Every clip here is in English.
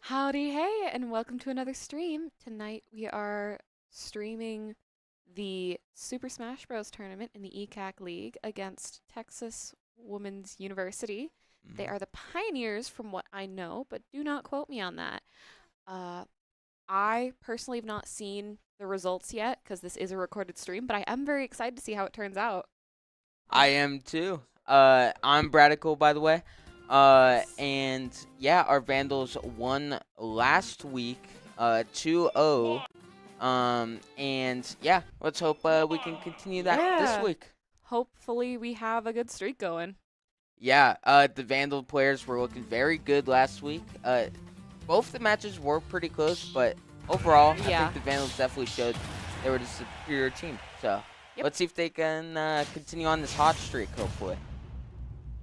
Howdy, hey, and welcome to another stream. Tonight we are streaming the Super Smash Bros. Tournament in the ECAC League against Texas Women's University. They are the pioneers from what I know, but do not quote me on that. Uh, I personally have not seen the results yet because this is a recorded stream, but I am very excited to see how it turns out. I am too. I'm Bradical, by the way. And yeah, our Vandals won last week, 2-0. And yeah, let's hope we can continue that this week. Hopefully we have a good streak going. Yeah, the Vandal players were looking very good last week. Both the matches were pretty close, but overall, I think the Vandals definitely showed they were the superior team. So let's see if they can continue on this hot streak, hopefully.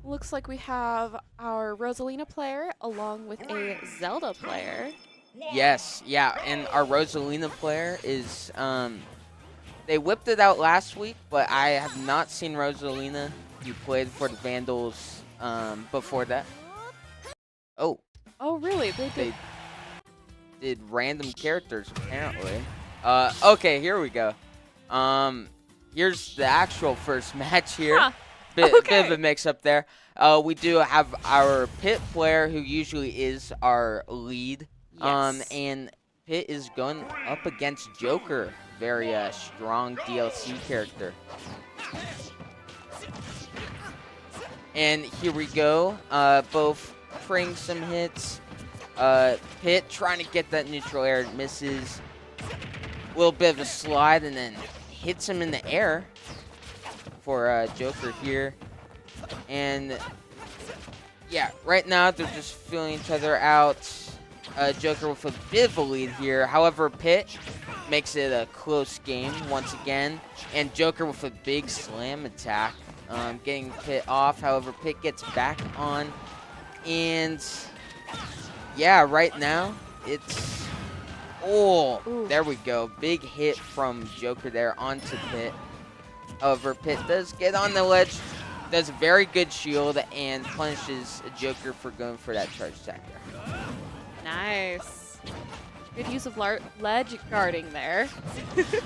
Looks like we have our Rosalina player along with a Zelda player. Yes, yeah, and our Rosalina player is, they whipped it out last week, but I have not seen Rosalina. You played for the Vandals before that. Oh. Oh, really? They did random characters, apparently. Okay, here we go. Here's the actual first match here. Huh. Bit of a mix-up there. We do have our Pit player, who usually is our lead. Yes. And Pit is going up against Joker, very strong DLC character. And here we go, both trading some hits. Pit trying to get that neutral air, misses. A little bit of a slide and then hits him in the air for Joker here. And yeah, right now they're just feeling each other out. Joker with a bit of a lead here. However, Pit makes it a close game once again. And Joker with a big slam attack, getting Pit off. However, Pit gets back on. And yeah, right now it's... Oh, ooh. There we go. Big hit from Joker there onto Pit. However, Pit does get on the ledge, does a very good shield, and punishes Joker for going for that charge attack there. Nice. Good use of ledge guarding there.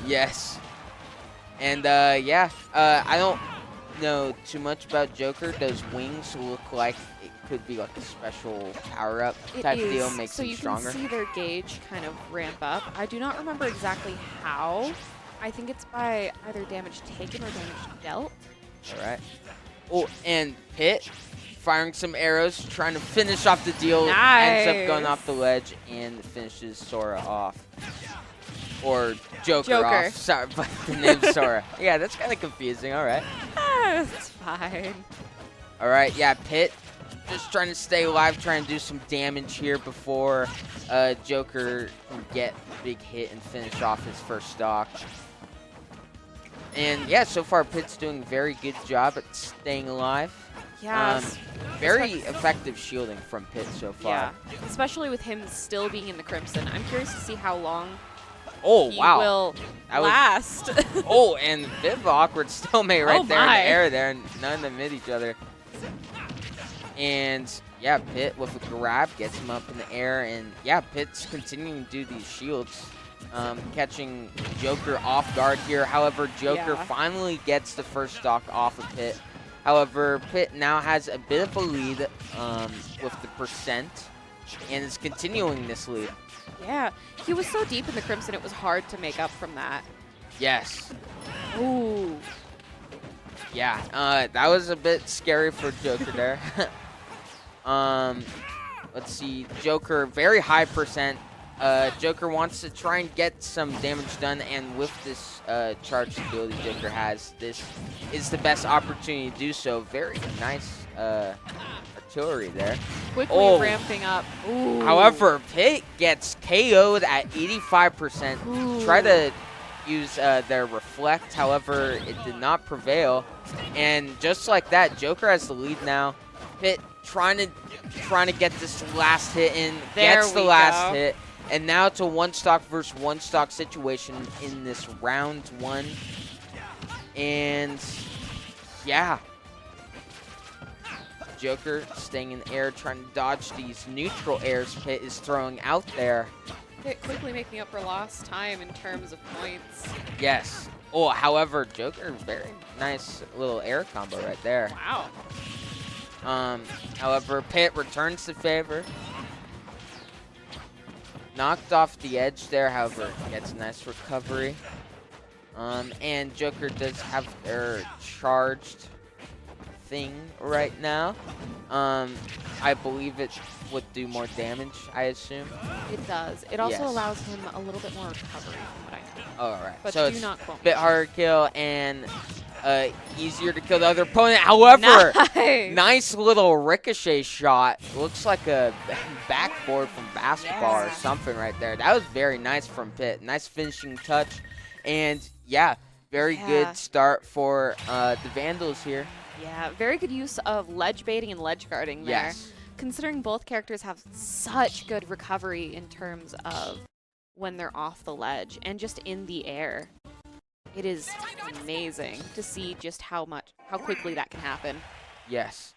Yes. And yeah, I don't know too much about Joker. Those wings look like it could be like a special power-up type deal, makes him stronger. So you can see their gauge kind of ramp up. I do not remember exactly how. I think it's by either damage taken or damage dealt. All right. Oh, and Pit firing some arrows, trying to finish off the deal. Nice. Ends up going off the ledge and finishes Sora off. Or Joker off. Sorry, but the name's Sora. Yeah, that's kind of confusing. All right. It's fine. All right. Yeah, Pit just trying to stay alive, trying to do some damage here before Joker can get a big hit and finish off his first stock. And yeah, so far Pit's doing a very good job at staying alive. Yes. Very effective shielding from Pit so far. Yeah, especially with him still being in the Crimson. I'm curious to see how long he will last. Oh, and a bit of an awkward stalemate right there in the air there, and none of them hit each other. And yeah, Pit with a grab gets him up in the air, and yeah, Pit's continuing to do these shields. Catching Joker off guard here. However, Joker finally gets the first stock off of Pit. However, Pit now has a bit of a lead with the percent and is continuing this lead. Yeah, he was so deep in the Crimson, it was hard to make up from that. Yes. Ooh. Yeah, that was a bit scary for Joker there. Let's see, Joker, very high percent. Joker wants to try and get some damage done, and with this charge ability Joker has, this is the best opportunity to do so. Very nice artillery there. Quickly ramping up. Ooh. However, Pit gets KO'd at 85%. Ooh. Try to use their reflect, however, it did not prevail. And just like that, Joker has the lead now. Pit trying to get this last hit in, gets the last hit. And now it's a one stock versus one stock situation in this round one. And yeah. Joker staying in the air, trying to dodge these neutral airs Pitt is throwing out there. Pitt quickly making up for lost time in terms of points. Yes. Oh, however, Joker, very nice little air combo right there. Wow. However, Pitt returns the favor. Knocked off the edge there, however, gets a nice recovery. And Joker does have their charged thing right now. I believe it would do more damage, I assume. It does. It also Yes. allows him a little bit more recovery from what I know. Oh, all right. But So do it's not quote a me. bit harder to kill and easier to kill the other opponent. However, Nice. nice little ricochet shot. Looks like a backboard from basketball or Yeah. something right there. That was very nice from Pitt. Nice finishing touch. And yeah, very Yeah. good start for the Vandals here. Yeah, very good use of ledge baiting and ledge guarding there. Yes. Considering both characters have such good recovery in terms of when they're off the ledge and just in the air. It is amazing to see just how quickly that can happen. Yes.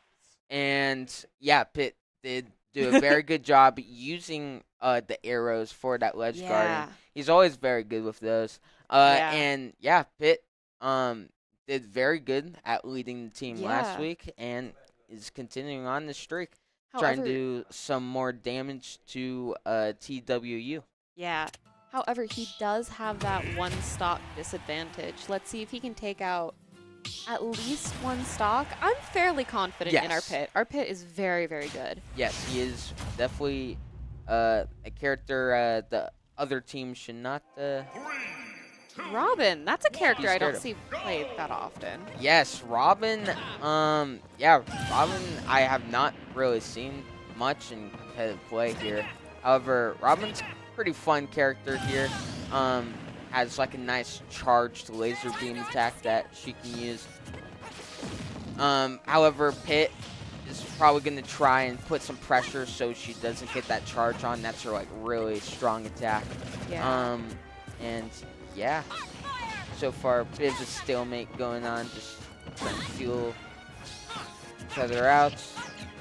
And yeah, Pitt did do a very good job using the arrows for that ledge guarding. He's always very good with those. Yeah. And yeah, Pitt did very good at leading the team last Yeah. week and is continuing on the streak, However, trying to do some more damage to TWU. yeah. However, he does have that one stock disadvantage. Let's see if he can take out at least one stock. I'm fairly confident in our Yes. Pitt. Our Pitt is very, very good. Yes, he is definitely a character the other team should not. Robin, that's a character I scared don't of. see played that often. Yes, Robin. Yeah, Robin. I have not really seen much in competitive play here. However, Robin's a pretty fun character here. Has like a nice charged laser beam attack that she can use. However, Pitt is probably gonna try and put some pressure so she doesn't get that charge on. That's her like really strong attack. Yeah. And yeah, so far a bit of a stalemate going on, just trying to feel each other out.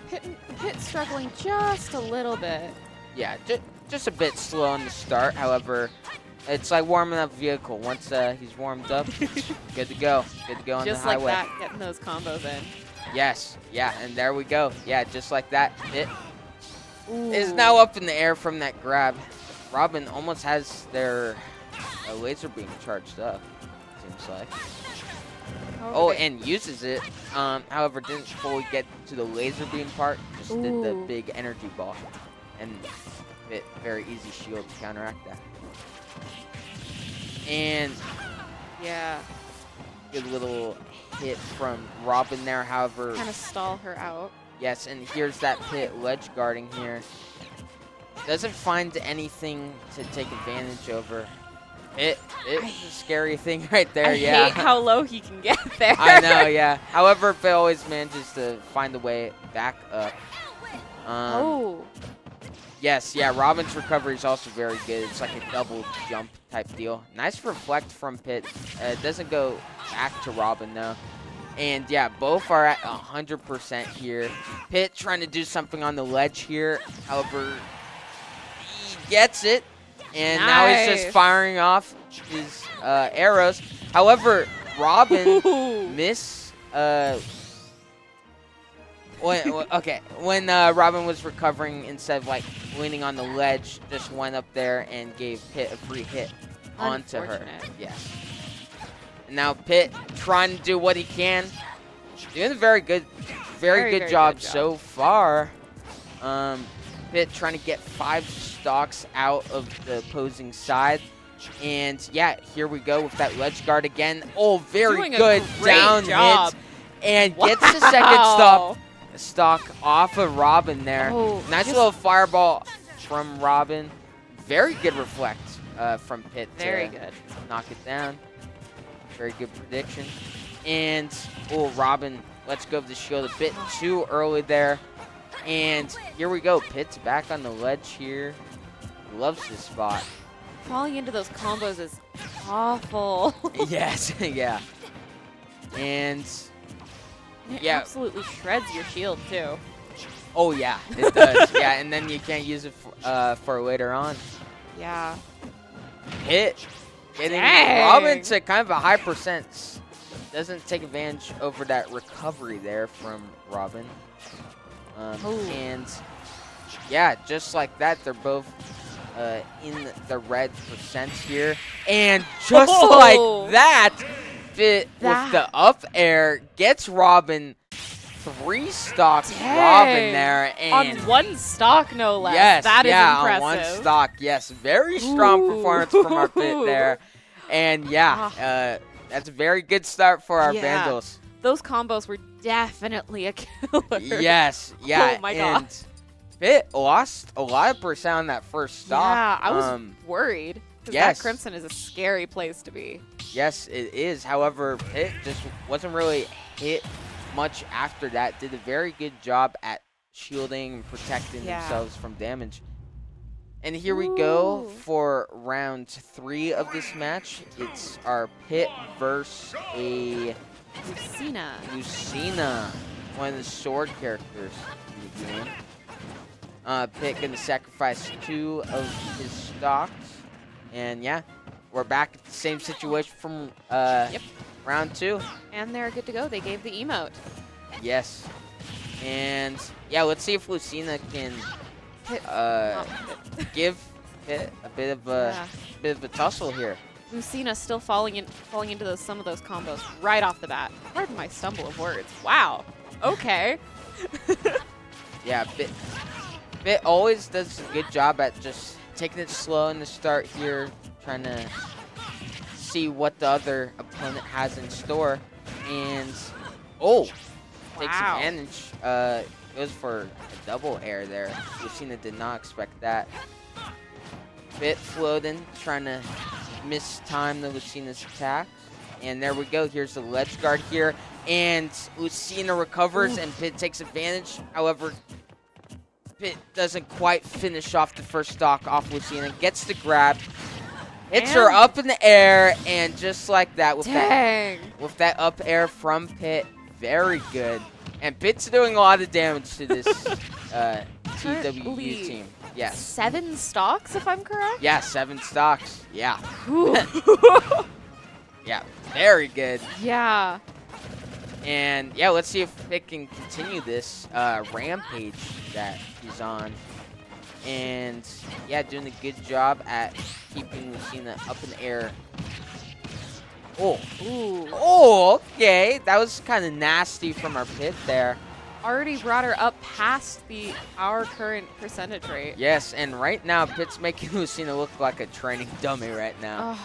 Pitt struggling just a little bit. Yeah, just a bit slow on the start. However, it's like warming up a vehicle. Once he's warmed up, good to go. Good to go on Just the like highway. that, getting those combos in. Yes, yeah, and there we go. Yeah, just like that. It is Ooh. now up in the air from that grab. Robin almost has their laser beam charged up, seems like. Oh, Okay. and uses it. However, didn't fully get to the laser beam part. Just did the Ooh. big energy ball. And very easy shield to counteract that. And Yeah. good little hit from Robin there. However, Kind of stall her out. yes, and here's that Pitt ledge guarding here. Doesn't find anything to take advantage over. It's a scary thing right there, I yeah. hate how low he can get there. I know, yeah. However, Pitt always manages to find a way back up. Oh. Yes, yeah, Robin's recovery is also very good. It's like a double jump type deal. Nice reflect from Pitt. It doesn't go back to Robin, though. And, yeah, both are at 100% here. Pitt trying to do something on the ledge here. However, he gets it. And now he's just Nice. firing off his arrows. However, Robin Ooh. when Robin was recovering, instead of like leaning on the ledge, just went up there and gave Pitt a free hit onto her. Unfortunate. Yes. And now Pitt trying to do what he can, doing a very good Very job good job. so far. Pitt trying to get 5 stocks out of the opposing side. And yeah, here we go with that ledge guard again. Oh, very Doing a good great down job. hit. And gets the second Wow. stock off of Robin there. Oh, Nice just little fireball from Robin. Very good reflect from Pitt very to good. knock it down. Very good prediction. And, oh, Robin lets go of the shield a bit too early there. And here we go. Pitt's back on the ledge here. Loves this spot. Falling into those combos is awful. Yes, yeah. And And it Yeah. absolutely shreds your shield, too. Oh, yeah, it does. Yeah, and then you can't use it for later on. Yeah. Hit. Getting Dang. Robin to kind of a high percent. Doesn't take advantage over that recovery there from Robin. And yeah, just like that, they're both in the red percent here. And just like that, Fit with the up air gets Robin 3 stocks. Dang. Robin there. And On 1 stock, no less. yes, That is impressive. on 1 stock. Yes, very strong performance from our Fit there. And yeah, that's a very good start for our Vandals. Those combos were definitely a killer. Yes, yeah. Oh my god. And Fit lost a lot of percent on that first stock. Yeah, I was worried. Because yes. that Crimson is a scary place to be. Yes, it is. However, Fit just wasn't really hit much after that. Did a very good job at shielding and protecting themselves from damage. And here we go for round 3 of this match. It's our Pit versus a Lucina, one of the sword characters in the game. Pit gonna sacrifice 2 of his stocks. And yeah, we're back at the same situation from round 2. And they're good to go. They gave the emote. Yes. And yeah, let's see if Lucina can give Pit a bit of a tussle here. Lucina still falling into some of those combos right off the bat. Pardon my stumble of words. Wow. Okay. Yeah, Pit always does a good job at just taking it slow in the start here, trying to see what the other opponent has in store. And takes advantage. Goes for a double air there. Lucina did not expect that. Pit floating, trying to mistime the Lucina's attacks. And there we go. Here's the ledge guard here. And Lucina recovers and Pit takes advantage. However, Pit doesn't quite finish off the first stock off Lucina. Gets the grab. Hits her up in the air. And just like that, with that up air from Pit, very good. And Pit's doing a lot of damage to this TWU team. Yes. 7 stocks, if I'm correct? Yeah, 7 stocks. Yeah. Yeah, very good. Yeah. And yeah, let's see if Pit can continue this rampage that he's on. And yeah, doing a good job at keeping Lucina up in the air. Oh, okay. That was kind of nasty from our Pit there. Already brought her up past our current percentage rate. Yes, and right now, Pit's making Lucina look like a training dummy right now.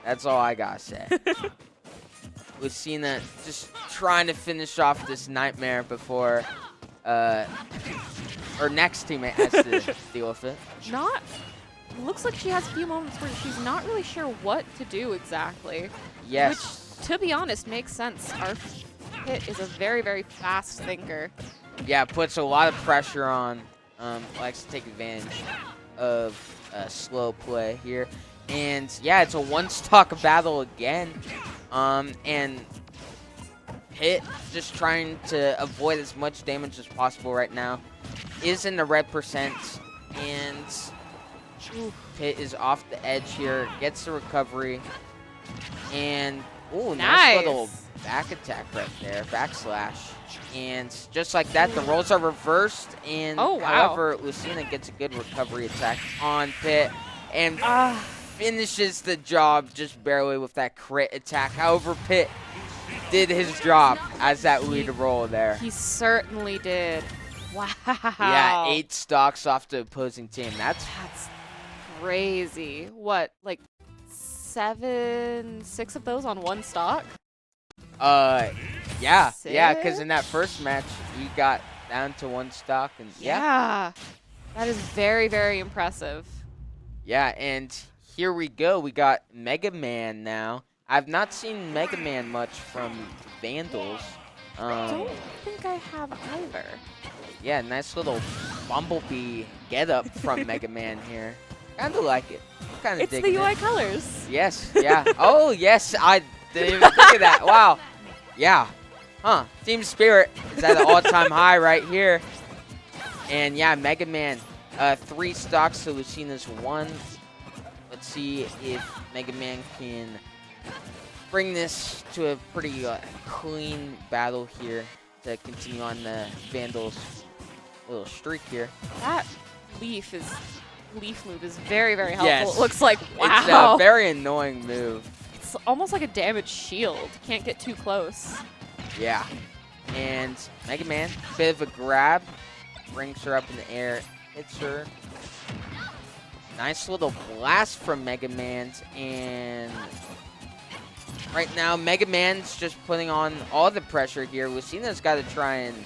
That's all I gotta say. Lucina just trying to finish off this nightmare before her next teammate has to deal with it. Looks like she has a few moments where she's not really sure what to do exactly. Yes. Which, to be honest, makes sense. Our Pit is a very, very fast thinker. Yeah, puts a lot of pressure on. Likes to take advantage of slow play here. And yeah, it's a 1-stock battle again. And Pit just trying to avoid as much damage as possible right now. Is in the red percent. And Pit is off the edge here. Gets the recovery. And, nice little back attack right there. Backslash. And just like that, the rolls are reversed. And however, Lucina gets a good recovery attack on Pit. And finishes the job just barely with that crit attack. However, Pit did his job as that lead roll there. He certainly did. Wow. Yeah, 8 stocks off the opposing team. That's crazy. What, like 6 of those on 1 stock? Yeah, because in that first match, he got down to 1 stock. And yeah. That is very, very impressive. Yeah, and here we go. We got Mega Man now. I've not seen Mega Man much from Vandals. I don't think I have either. Yeah, nice little bumblebee getup from Mega Man here. Kind of like it. Kind of It's the UI colors. Yes, yeah. Oh, yes, I didn't even think of that. Wow. Yeah. Huh. Team Spirit is at an all-time high right here. And yeah, Mega Man, 3 stocks to Lucina's 1. Let's see if Mega Man can bring this to a pretty clean battle here to continue on the Vandals' little streak here. That leaf move is very, very helpful. Yes. It looks like, It's wow. a very annoying move. It's almost like a damaged shield. Can't get too close. Yeah. And Mega Man, bit of a grab, brings her up in the air, hits her. Nice little blast from Mega Man, and right now Mega Man's just putting on all the pressure here. Lucina's got to try and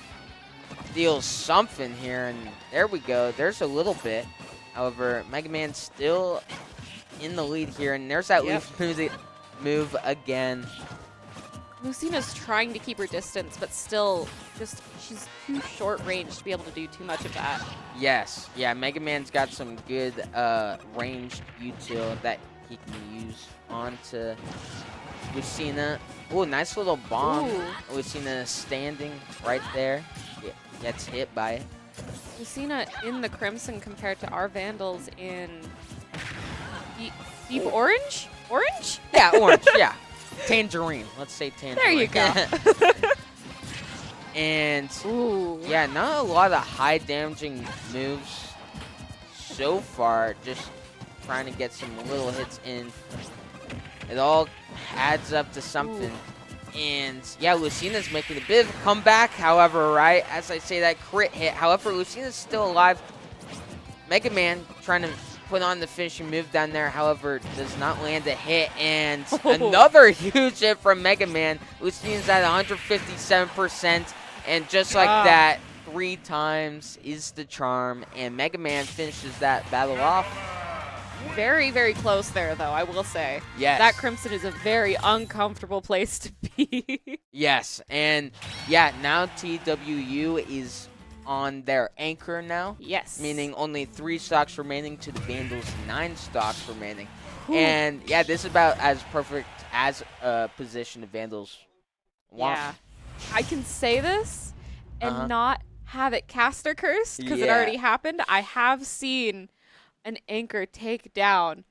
deal something here, and there we go. There's a little bit. However, Mega Man's still in the lead here, and there's that leaf move again. Lucina's trying to keep her distance, but still just she's too short range to be able to do too much of that. Yes. Yeah, Mega Man's got some good ranged util that he can use onto Lucina. Ooh, nice little bomb. Ooh. Lucina standing right there. Gets hit by it. Lucina in the Crimson compared to our Vandals in deep orange? Orange? Yeah, orange, yeah. Tangerine. Let's say tangerine. There you go. And Ooh. yeah, not a lot of high damaging moves so far. Just trying to get some little hits in. It all adds up to something. Ooh. And yeah, Lucina's making a bit of a comeback. However, right as I say that crit hit. However, Lucina's still alive. Mega Man trying to put on the finishing move down there, however, does not land a hit, and another huge hit from Mega Man. Lucina's at 157%, and just like that, 3 times is the charm, and Mega Man finishes that battle off. Very, very close there, though, I will say. Yes. That Crimson is a very uncomfortable place to be. Yes, and yeah, now TWU is on their anchor now. Yes. Meaning only 3 stocks remaining to the Vandals' 9 stocks remaining. Ooh. And yeah, this is about as perfect as a position the Vandals want. Yeah. I can say this and not have it caster cursed because it already happened. I have seen an anchor take down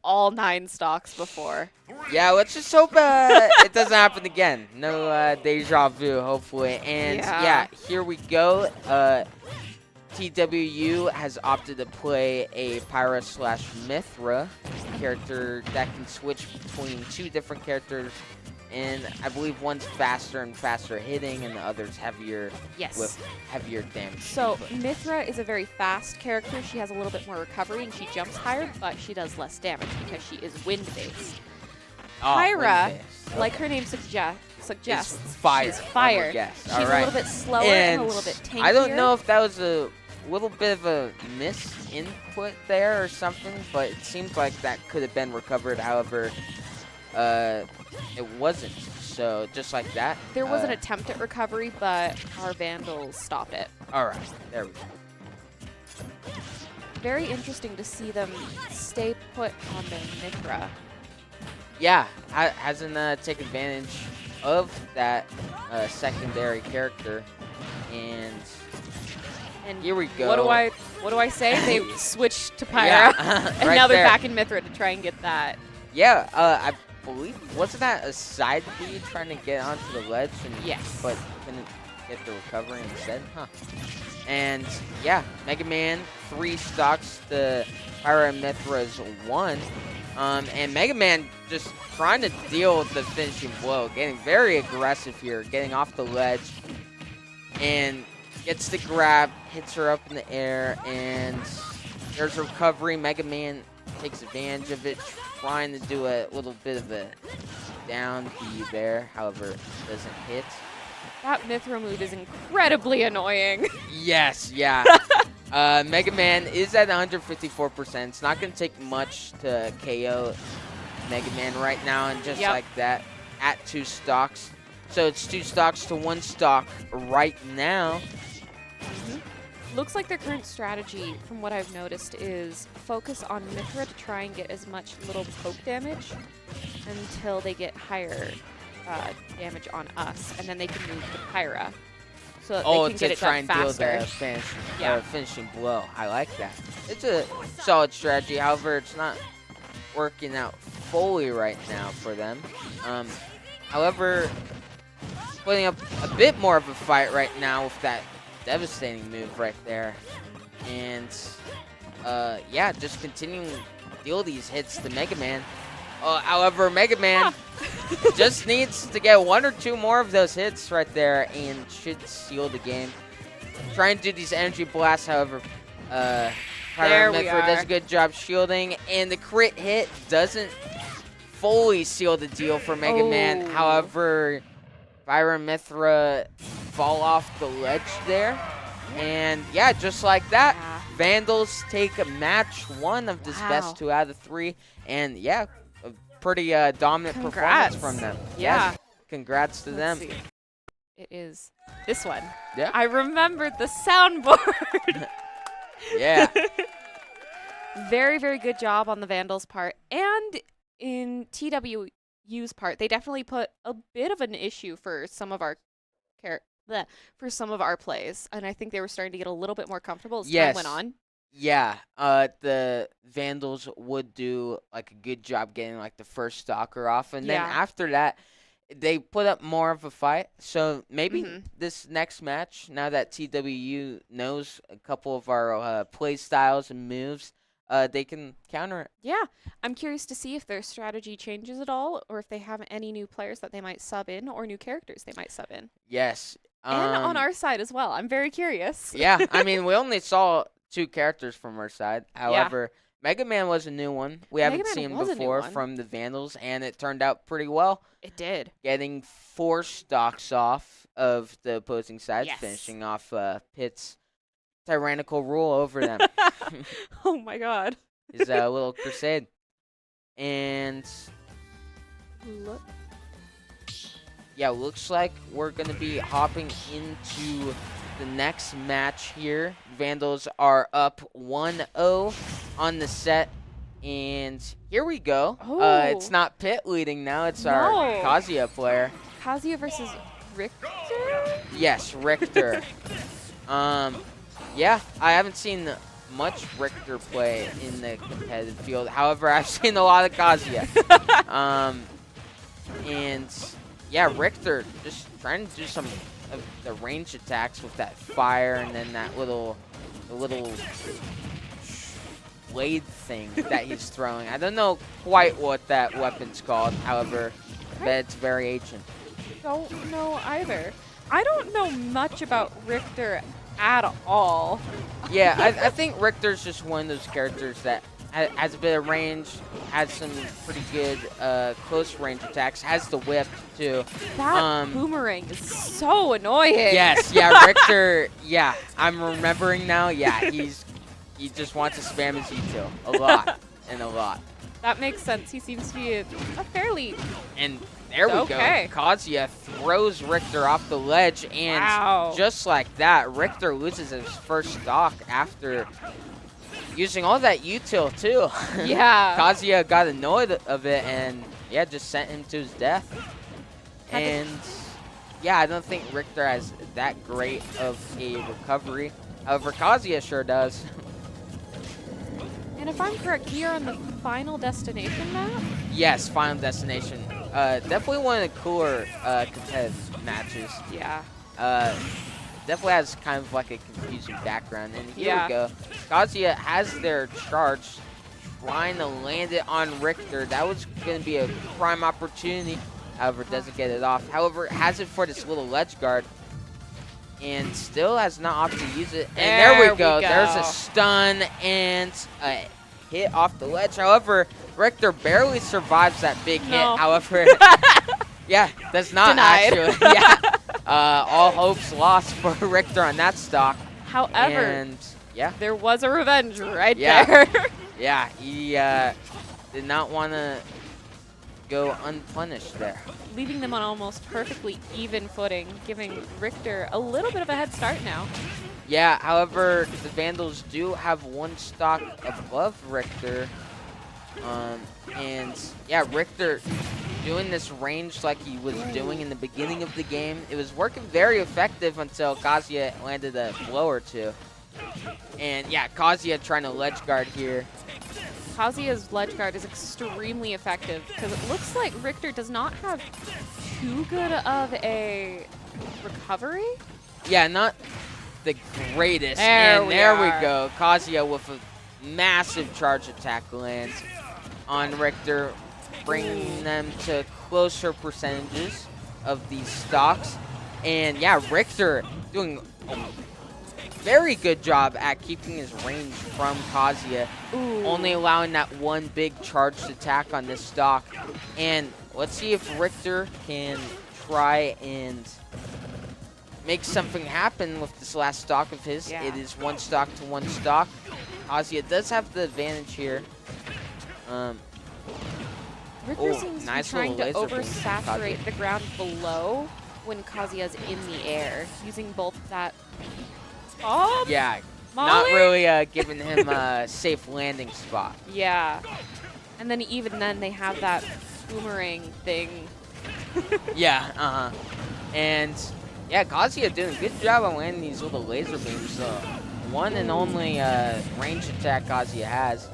all 9 stocks before. Yeah, let's just hope it doesn't happen again. No deja vu, hopefully. And yeah, here we go. TWU has opted to play a Pyra/Mithra character that can switch between 2 different characters. And I believe one's faster and faster hitting, and the other's heavier with heavier damage. So Mithra is a very fast character. She has a little bit more recovery, and she jumps higher, but she does less damage because she is wind-based. Pyra, like her name suggests, fire. She's fire. Yes. She's a little bit slower and a little bit tankier. I don't know if that was a little bit of a misinput there or something, but it seems like that could have been recovered. However, it wasn't. So just like that. There was an attempt at recovery, but our Vandals stopped it. All right. There we go. Very interesting to see them stay put on their Mithra. Yeah, hasn't taken advantage of that secondary character, and here we go. What do I say? They switched to Pyra, Yeah, and right now they're there. back in Mithra to try and get that. Yeah, I believe, wasn't that a side B trying to get onto the ledge? And, Yes. But couldn't get the recovery instead, huh? And yeah, Mega Man 3 stocks the Pyra Mithra's 1. And Mega Man just trying to deal with the finishing blow, getting very aggressive here, getting off the ledge, and gets the grab, hits her up in the air, and there's a recovery. Mega Man takes advantage of it, trying to do a little bit of a down B there, however, doesn't hit. That Mithra move is incredibly annoying. Yes, yeah. Mega Man is at 154%. It's not going to take much to KO Mega Man right now, and just like that, at 2 stocks. So it's 2 stocks to 1 stock right now. Looks like their current strategy, from what I've noticed, is focus on Mithra to try and get as much little poke damage until they get higher damage on us, and then they can move to Pyra. So that Oh, they can get to it try done and deal faster. the finishing blow. I like that. It's a solid strategy. However, it's not working out fully right now for them. However, putting up a bit more of a fight right now with that devastating move right there. And, yeah, just continuing to deal these hits to Mega Man. However, Mega Man just needs to get 1 or 2 more of those hits right there and should seal the game. Trying to do these energy blasts, however, There we Pyra does are. a good job shielding, and the crit hit doesn't fully seal the deal for Mega Man. Oh. However, Mithra fall off the ledge there. And yeah, just like that, Yeah. Vandals take match 1 of this Wow. best 2 out of 3. And yeah, a pretty dominant Congrats. performance from them. Yeah. Yes, congrats to Let's them. see. It is this one. Yeah. I remembered the soundboard. Yeah. Very, very good job on the Vandals' part. And in TWU's part, they definitely put a bit of an issue for some of our plays. And I think they were starting to get a little bit more comfortable as time went on. Yeah, the Vandals would do like a good job getting like the first stalker off, and then Yeah. after that, they put up more of a fight. So maybe Mhm. this next match, now that TWU knows a couple of our play styles and moves, they can counter it. Yeah, I'm curious to see if their strategy changes at all, or if they have any new players that they might sub in, or new characters they might sub in. Yes. And on our side as well. I'm very curious. Yeah, I mean, we only saw 2 characters from our side. However, Mega Man was a new one. We haven't Mega Man seen was a new before one. from the Vandals, and it turned out pretty well. It did. Getting 4 stocks off of the opposing side, Yes. finishing off Pitt's tyrannical rule over them. Oh my god. His little crusade. And Look. yeah, looks like we're going to be hopping into the next match here. Vandals are up 1-0 on the set. And here we go. It's Oh. not Pitt leading now. It's No. our Kazuya player. Kazuya versus Richter? Yes, Richter. Yeah, I haven't seen much Richter play in the competitive field. However, I've seen a lot of Kazuya. And yeah, Richter just trying to do some of the range attacks with that fire and then that little blade thing that he's throwing. I don't know quite what that weapon's called. However, I bet it's very ancient. Don't know either. I don't know much about Richter at all. Yeah, I think Richter's just one of those characters that has a bit of range, has some pretty good close range attacks, has the whip too. That boomerang is so annoying. Yes, yeah, Richter, yeah, I'm remembering now, yeah, he just wants to spam his util a lot and a lot. That makes sense. He seems to be a fairly... And there we Okay. go. Kazuya throws Richter off the ledge, and Wow. just like that, Richter loses his first stock after using all that util too. Yeah. Kazuya got annoyed of it and yeah, just sent him to his death. And yeah, I don't think Richter has that great of a recovery. However, Kazuya sure does. And if I'm correct, we are on the Final Destination map? Yes, Final Destination. Definitely one of the cooler competitive matches. Yeah. Definitely has kind of like a confusing background. And here Yeah. we go. Kazuya has their charge, trying to land it on Richter. That was going to be a prime opportunity. However, doesn't get it off. However, has it for this little ledge guard. And still has not opted to use it. And there we go. There's a stun and a hit off the ledge. However, Richter barely survives that big hit. However, yeah, that's not Denied. actually. Yeah. All hopes lost for Richter on that stock. However, And yeah, there was a revenge right Yeah. there. yeah, he did not want to go unpunished there. Leaving them on almost perfectly even footing, giving Richter a little bit of a head start now. Yeah, however, the Vandals do have 1 stock above Richter. And yeah, Richter doing this range like he was doing in the beginning of the game. It was working very effective until Kazuya landed a blow or two. And yeah, Kazuya trying to ledge guard here. Kazuya's ledge guard is extremely effective because it looks like Richter does not have too good of a recovery. Yeah, not the greatest. There and we there are. we go. Kazuya with a massive charge attack lands on Richter, bringing them to closer percentages of these stocks. And yeah, Richter doing a very good job at keeping his range from Kazuya, only allowing that one big charged attack on this stock. And let's see if Richter can try and make something happen with this last stock of his. Yeah. It is one stock to one stock. Kazuya does have the advantage here. Richter seems nice to be trying to little laser beam from oversaturate Kazuya. the ground below when Kazuya's in the air, using both that. Oh, Yeah, Molly? not really giving him a safe landing spot. Yeah. And then even then they have that boomerang thing. Yeah, and yeah, Kazuya doing a good job on landing these little laser beams. One and only range attack Kazuya has.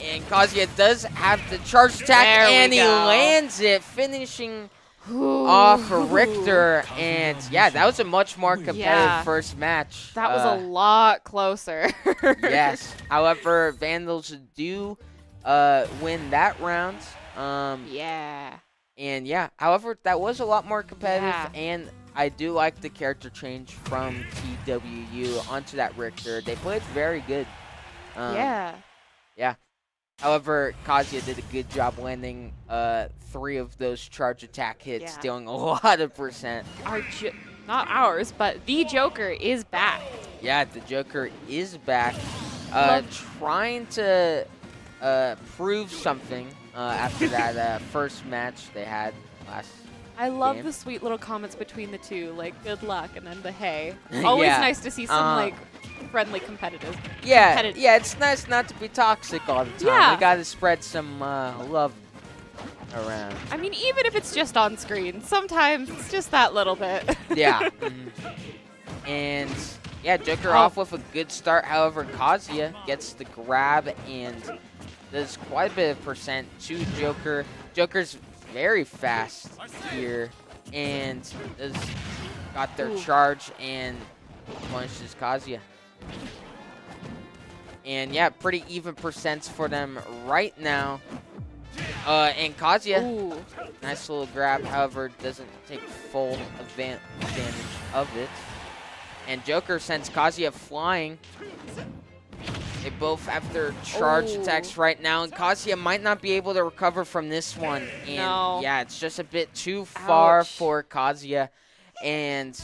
And Kazuya does have the charge attack, There we and he go. lands it, finishing off of Richter. And yeah, that was a much more competitive Yeah. first match. That was a lot closer. Yes. However, Vandals do win that round. Yeah. And yeah, however, that was a lot more competitive, Yeah. and I do like the character change from TWU onto that Richter. They played very good. Yeah. However, Kazuya did a good job landing 3 of those charge attack hits, Yeah. dealing a lot of percent. Not ours, but the Joker is back. Yeah, the Joker is back, Love- trying to prove something after that first match they had last. I love game. the sweet little comments between the two, like good luck and then the hey. Always Yeah. nice to see some like friendly competitive. Yeah, competitive. yeah, it's nice not to be toxic all the time. Yeah. We gotta spread some love around. I mean, even if it's just on screen, sometimes it's just that little bit. Yeah. And yeah, Joker Oh. off with a good start. However, Kazuya gets the grab and does quite a bit of percent to Joker. Joker's very fast here and got their Ooh. charge and punishes Kazuya. And yeah, pretty even percents for them right now. And Kazuya, Ooh. nice little grab, however, doesn't take full advantage of it. And Joker sends Kazuya flying. They both have their charge Ooh. attacks right now, and Kazuya might not be able to recover from this one. And No. yeah, it's just a bit too far Ouch. for Kazuya. And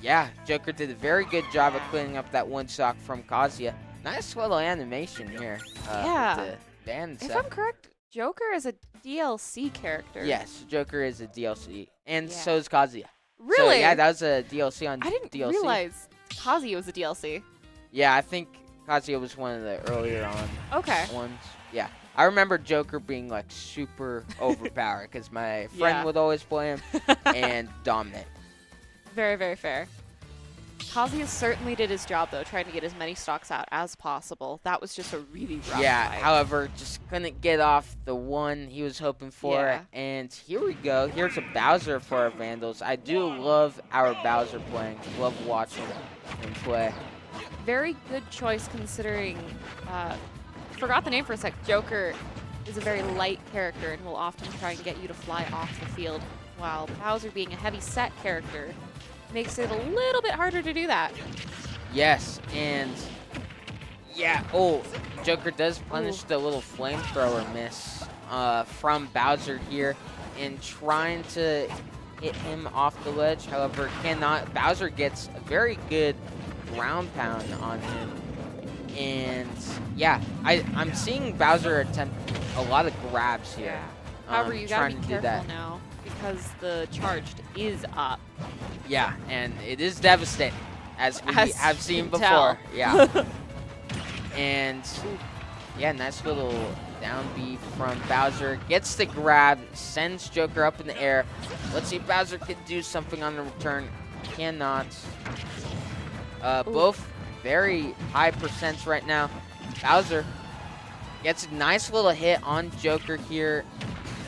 yeah, Joker did a very good job of cleaning up that one stock from Kazuya. Nice little animation here. Yeah. With the band If set. I'm correct, Joker is a DLC character. Yes, Joker is a DLC, and Yeah. so is Kazuya. Really? So, yeah, that was a DLC on I didn't DLC. realize Kazuya was a DLC. Yeah, I think Kazuya was one of the earlier on Okay. ones. Yeah, I remember Joker being like super overpowered because my friend Yeah. would always play him and dominate. Very, very fair. Kazuya certainly did his job, though, trying to get as many stocks out as possible. That was just a really rough Yeah, fight. however, just couldn't get off the one he was hoping for. Yeah. And here we go. Here's a Bowser for our Vandals. I do love our Bowser playing. Love watching him play. Very good choice considering, forgot the name for a sec, Joker is a very light character and will often try and get you to fly off the field, while Bowser being a heavy set character makes it a little bit harder to do that. Yes, and yeah, Joker does punish the little flamethrower miss from Bowser here and trying to hit him off the ledge. However, cannot. Bowser gets a very good ground pound on him. And yeah, I'm seeing Bowser attempt a lot of grabs here. However, you gotta trying be to do careful that. now because the charged is up. Yeah, and it is devastating, as we As have you seen can tell. before. Yeah. And yeah, nice little down B from Bowser. Gets the grab, sends Joker up in the air. Let's see if Bowser can do something on the return. Cannot. Both very high percents right now. Bowser gets a nice little hit on Joker here.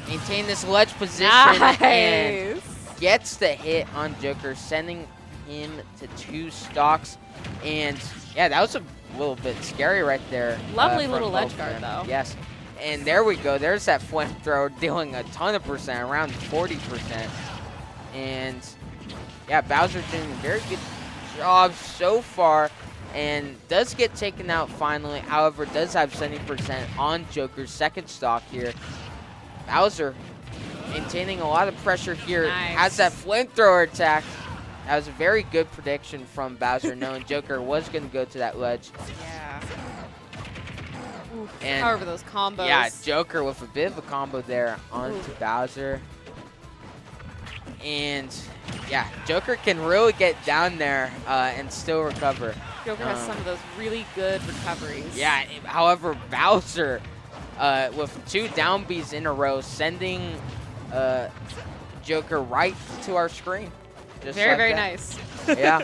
Maintain this ledge position and gets the hit on Joker, sending him to 2 stocks. And yeah, that was a little bit scary right there. Lovely little ledge guard though. Yes. And there we go. There's that flamethrower dealing a ton of percent, around 40%. And yeah, Bowser doing a very good job so far. And does get taken out finally. However, does have 70% on Joker's second stock here. Bowser maintaining a lot of pressure here. Nice. Has that flamethrower attack. That was a very good prediction from Bowser, knowing Joker was going to go to that ledge. Yeah. Oof, And however, those combos. yeah, Joker with a bit of a combo there onto Bowser. And yeah, Joker can really get down there and still recover. Joker has some of those really good recoveries. Yeah, however, Bowser with 2 down Bs in a row, sending Joker right to our screen. Just very, like very that. nice. Yeah.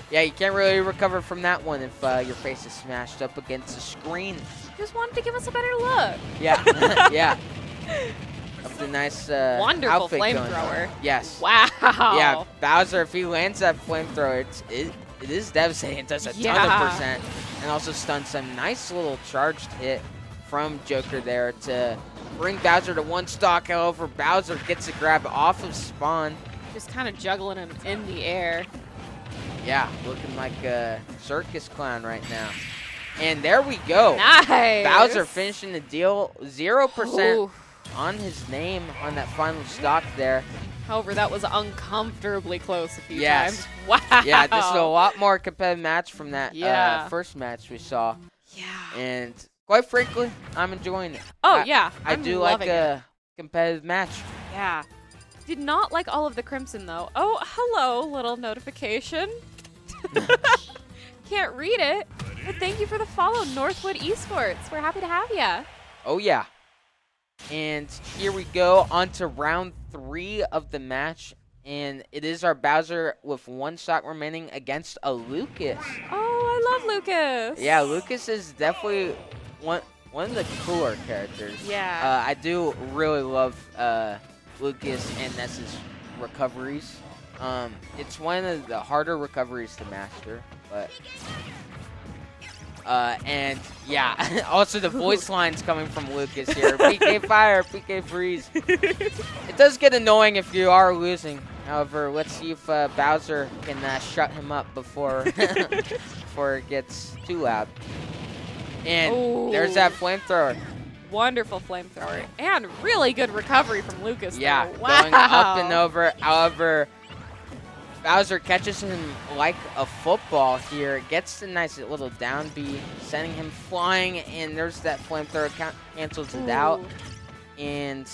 Yeah, you can't really recover from that one if your face is smashed up against the screen. Just wanted to give us a better look. Yeah, yeah. Of the nice Wonderful outfit going on. flamethrower. Yes. Wow. Yeah, Bowser, if he lands that flamethrower, it is devastating. It does a ton of percent. And also stuns some nice little charged hit from Joker there to bring Bowser to 1 stock. However, Bowser gets a grab off of spawn. Just kind of juggling him in the air. Yeah, looking like a circus clown right now. And there we go. Nice. Bowser finishing the deal. 0% Ooh. on his name on that final stock there. However, that was uncomfortably close a few Yes. times. Wow. Yeah, this is a lot more competitive match from that first match we saw. Yeah. And quite frankly, I'm enjoying it. Oh, yeah. I I'm do like loving a competitive match. Yeah. Did not like all of the crimson, though. Oh, hello, little notification. Can't read it, but thank you for the follow, Northwood Esports. We're happy to have you. Oh, yeah. And here we go on to round 3 of the match. And it is our Bowser with 1 stock remaining against a Lucas. Oh, I love Lucas. Yeah, Lucas is definitely one of the cooler characters. Yeah. I do really love Lucas and Ness's recoveries. It's one of the harder recoveries to master, but and yeah, also the voice lines coming from Lucas here. PK fire, PK freeze. It does get annoying if you are losing. However, let's see if Bowser can shut him up before before it gets too loud. And there's that flamethrower. Wonderful flamethrower and really good recovery from Lucas. Yeah, though. Wow. going up and over. However, Bowser catches him like a football here. Gets the nice little down B, sending him flying. And there's that flamethrower, cancels it out. And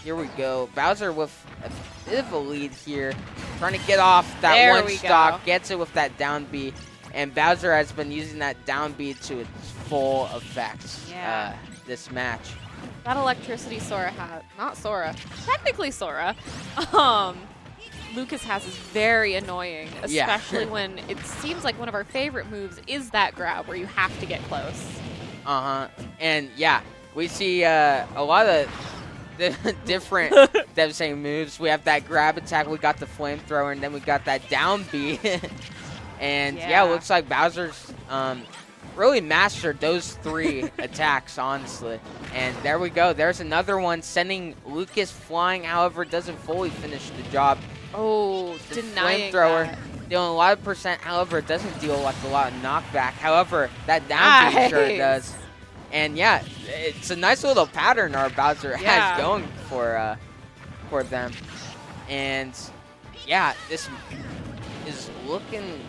here we go. Bowser with a bit of a lead here. Trying to get off that 1 stock. Gets it with that down B. And Bowser has been using that down B to its full effect this match. That electricity Sora had, not Sora, technically Sora, Lucas has is very annoying, especially when it seems like one of our favorite moves is that grab where you have to get close. And yeah, we see a lot of different devastating moves. We have that grab attack, we got the flamethrower, and then we got that down B. And yeah, it looks like Bowser's really mastered those 3 attacks, honestly. And there we go. There's another one sending Lucas flying. However, doesn't fully finish the job. Oh, The denying flamethrower that. dealing a lot of percent. However, it doesn't deal like a lot of knockback. However, that down B sure does. And yeah, it's a nice little pattern our Bowser has going for them. And yeah, this is looking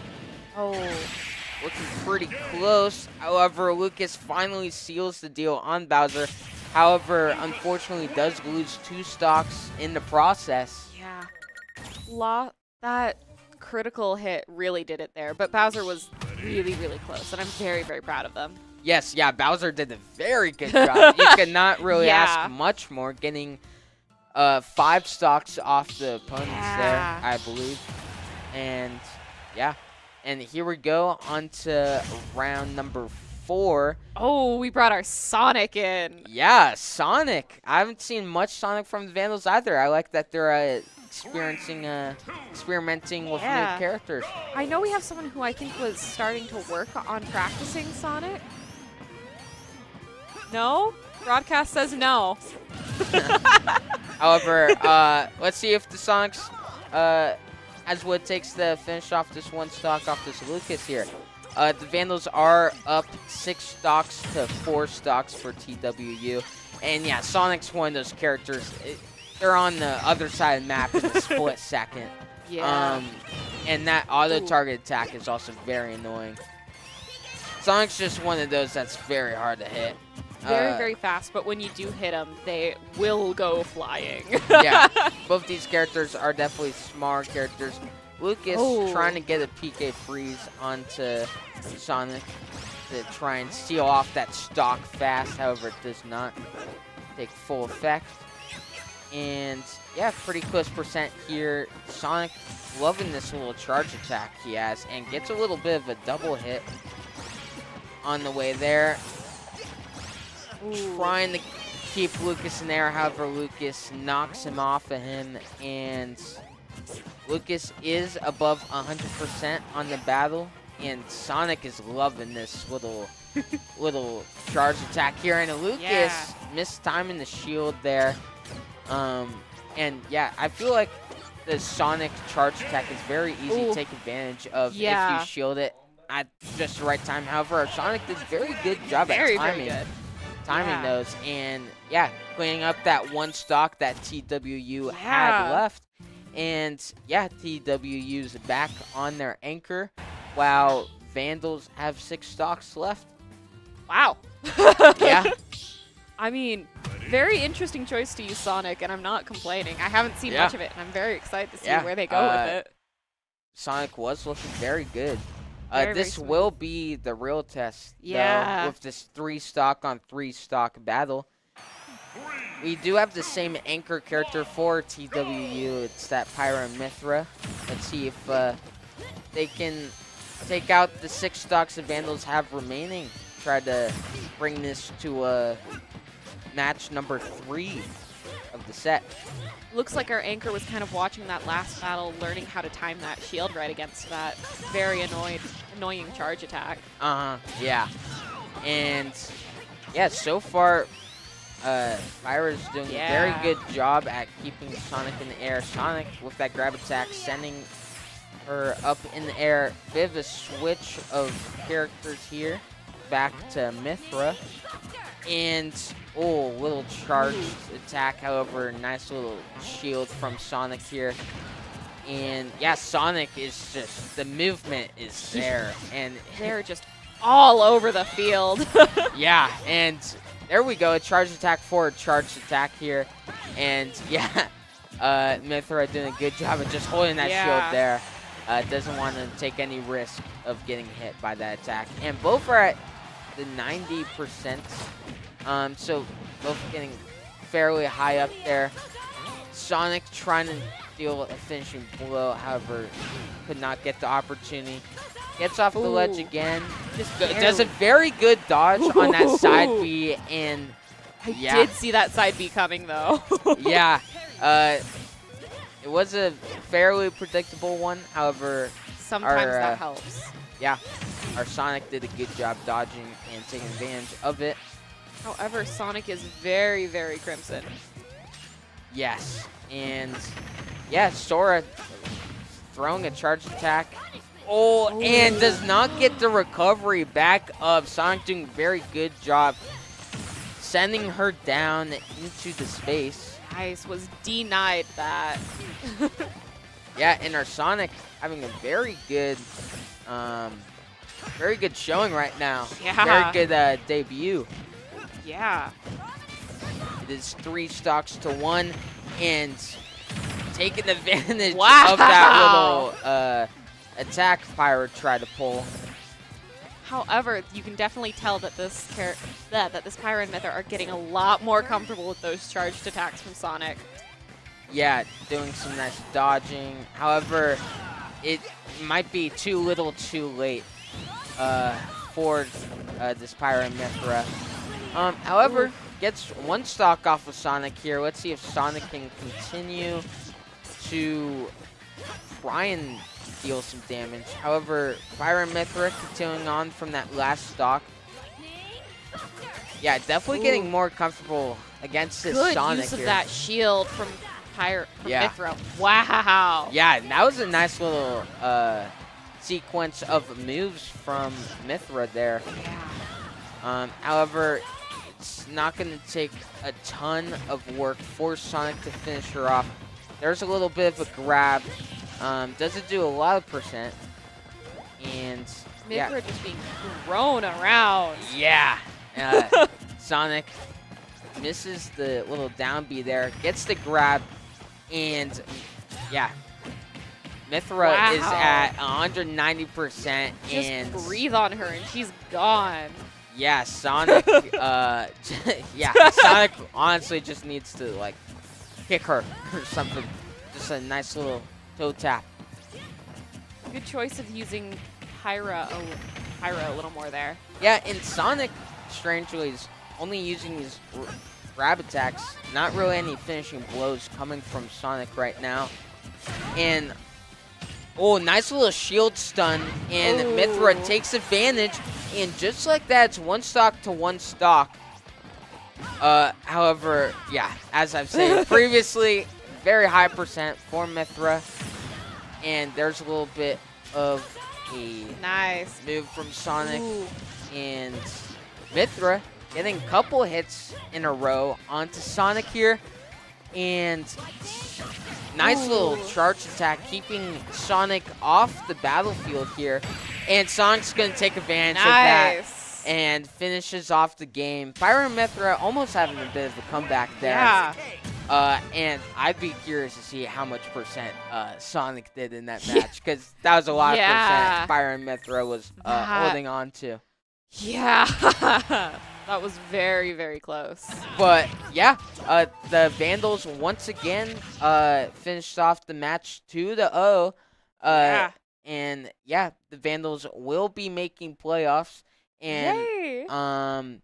pretty close. However, Lucas finally seals the deal on Bowser. However, unfortunately, does lose 2 stocks in the process. Yeah. That critical hit really did it there, but Bowser was really, really close, and I'm very, very proud of them. Yes, yeah, Bowser did a very good job. You could not really Yeah. ask much more, getting 5 stocks off the opponents there, I believe. And yeah, and here we go on to round number 4. Oh, we brought our Sonic in. Yeah, Sonic. I haven't seen much Sonic from the Vandals either. I like that they're experimenting with Yeah. new characters. I know we have someone who I think was starting to work on practicing Sonic. No? Broadcast says no. However, let's see if the Sonics, as what it takes to finish off this 1 stock off this Lucas here. The Vandals are up 6 stocks to 4 stocks for TWU. And yeah, Sonic's one of those characters. They're on the other side of the map in a split second. Yeah. And that auto-target attack is also very annoying. Sonic's just one of those that's very hard to hit. Very, very fast, but when you do hit them, they will go flying. Yeah, both these characters are definitely smart characters. Lucas trying to get a PK freeze onto Sonic to try and steal off that stock fast. However, it does not take full effect. And yeah, pretty close percent here. Sonic loving this little charge attack he has and gets a little bit of a double hit on the way there. Trying to keep Lucas in there. However, Lucas knocks him off of him, and Lucas is above 100% on the battle, and Sonic is loving this little charge attack here. And Lucas missed time in the shield there. And yeah, I feel like the Sonic charge attack is very easy to take advantage of if you shield it at just the right time. However, Sonic did a very good job at timing those, and yeah, cleaning up that 1 stock that TWU had left. And yeah, TWU's back on their anchor while Vandals have 6 stocks left. Wow. Yeah. I mean, very interesting choice to use Sonic, and I'm not complaining. I haven't seen much of it, and I'm very excited to see where they go with it. Sonic was looking very good. This very will be the real test, though, with this 3 stock on 3 stock battle. We do have the same anchor character for TWU. It's that Pyra and Mithra. Let's see if they can take out the 6 stocks the Vandals have remaining. Try to bring this to match number 3 of the set. Looks like our anchor was kind of watching that last battle, learning how to time that shield right against that very annoying charge attack. Yeah. And yeah, so far, Pyra's doing a very good job at keeping Sonic in the air. Sonic, with that grab attack, sending her up in the air. Bit of a switch of characters here. Back to Mithra. And, little charged attack. However, nice little shield from Sonic here. And, yeah, Sonic is just, the movement is there. And they're just all over the field. Yeah, and there we go. A charge attack for a charged attack here. And, yeah, Mithra doing a good job of just holding that shield there. Doesn't want to take any risk of getting hit by that attack. And both are at the 90%. So both getting fairly high up there. Sonic trying to deal a finishing blow, however, could not get the opportunity. Gets off the ledge again. Does a very good dodge on that side B, and I did see that side B coming, though. Yeah. It was a fairly predictable one, however, sometimes that helps. Yeah, our Sonic did a good job dodging and taking advantage of it. However, Sonic is very, very crimson. Yes, and yeah, Sora throwing a charge attack. And does not get the recovery back up. Sonic doing a very good job sending her down into the space. Nice, was denied that. Yeah, and our Sonic having a very good showing right now. Yeah. Very good debut. Yeah. It is 3 stocks to 1, and taking advantage of that little attack Pyra tried to pull. However, you can definitely tell that that this Pyra and Mythra are getting a lot more comfortable with those charged attacks from Sonic. Yeah, doing some nice dodging. However, it might be too little too late for this Pyra and Mythra. However, Ooh. gets one stock off of Sonic here. Let's see if Sonic can continue to try and deal some damage. However, Pyra and Mythra continuing on from that last stock. Yeah, definitely getting more comfortable against this Good Sonic use of here. that shield from Yeah. Mythra. Wow. Yeah, that was a nice little sequence of moves from Mythra there. Yeah. However, it's not going to take a ton of work for Sonic to finish her off. There's a little bit of a grab. Doesn't do a lot of percent. And Mythra just being thrown around. yeah. Sonic misses the little down B there, gets the grab, and yeah. Mythra is at 190%. Just and breathe on her and she's gone. yeah, Sonic, Sonic honestly just needs to, like, kick her or something. Just a nice little toe tap. Good choice of using Pyra a little more there. Yeah, and Sonic, strangely, is only using these grab attacks. Not really any finishing blows coming from Sonic right now. And, oh, nice little shield stun. And Mythra takes advantage. And just like that, it's one stock to one stock. However, yeah, as I've said previously, very high percent for Mythra. And there's a little bit of a Nice move from Sonic. Ooh. And Mythra getting a couple hits in a row onto Sonic here. And nice little charge attack, keeping Sonic off the battlefield here. And Sonic's going to take advantage of that and finishes off the game. Pyra and Mythra almost having a bit of a comeback there. Yeah. And I'd be curious to see how much percent Sonic did in that match, because that was a lot of percent Pyra and Mythra was holding on to. Yeah. That was very, very close. But yeah, the Vandals once again finished off the match 2-0. And yeah, the Vandals will be making playoffs. And Yay.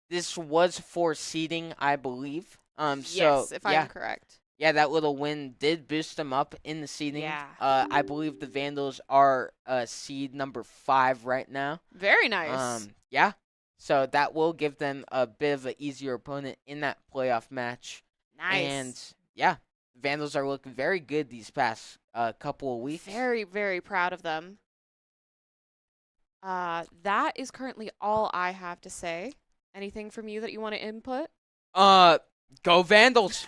This was for seeding, I believe. Yes, if I'm correct. Yeah, that little win did boost them up in the seeding. Yeah. I believe the Vandals are seed number 5 right now. Very nice. Yeah. So that will give them a bit of an easier opponent in that playoff match. Nice. And yeah, the Vandals are looking very good these past couple of weeks. Very, very proud of them. That is currently all I have to say. Anything from you that you want to input? Go Vandals.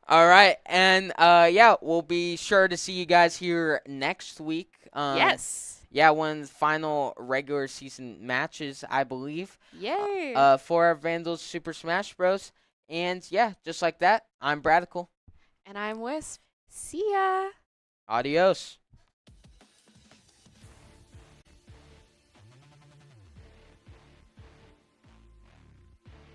All right. And yeah, we'll be sure to see you guys here next week. Yes. Yeah, one of the final regular season matches, I believe. Yay. For our Vandals Super Smash Bros. And yeah, just like that, I'm Bradical. And I'm Wisp. See ya. Adios.